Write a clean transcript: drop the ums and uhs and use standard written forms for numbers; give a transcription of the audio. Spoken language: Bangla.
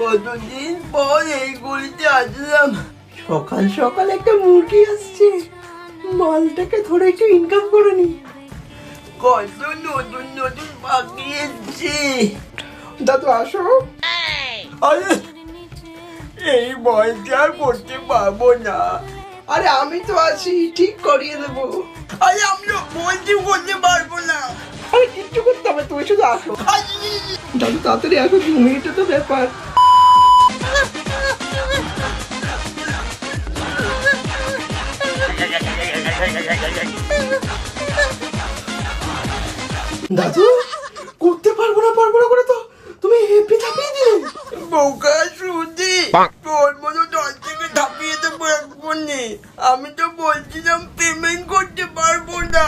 কতদিন পর এই গলিতে আসলাম। সকাল সকাল একটা মুরগি আসছে, মালটাকে ধরে একটু ইনকাম করে নি। কত নতুন নতুন পাখি এসছে। দাদু আসো। আরে এই বয়সে আর করতে পারবো না। আরে আমি তো আছি, ঠিক করিয়ে দেবো। আরে আমি তো বলছি করতে পারবো না। আরে কিচ্ছু করতে হবে, তুমি শুধু আসো। দাদু তাড়াতাড়ি আসো, 2 মিনিটে তো ব্যাপার। দাদু করতে পারবো না করে তো তুমি হেপি ধাপিয়ে দিলে। বোকা সুদি, তোর মতো 10 থেকে ধাপিয়ে দেবো এক্ষুনি। আমি তো বলছিলাম পেমেন্ট করতে পারবো না।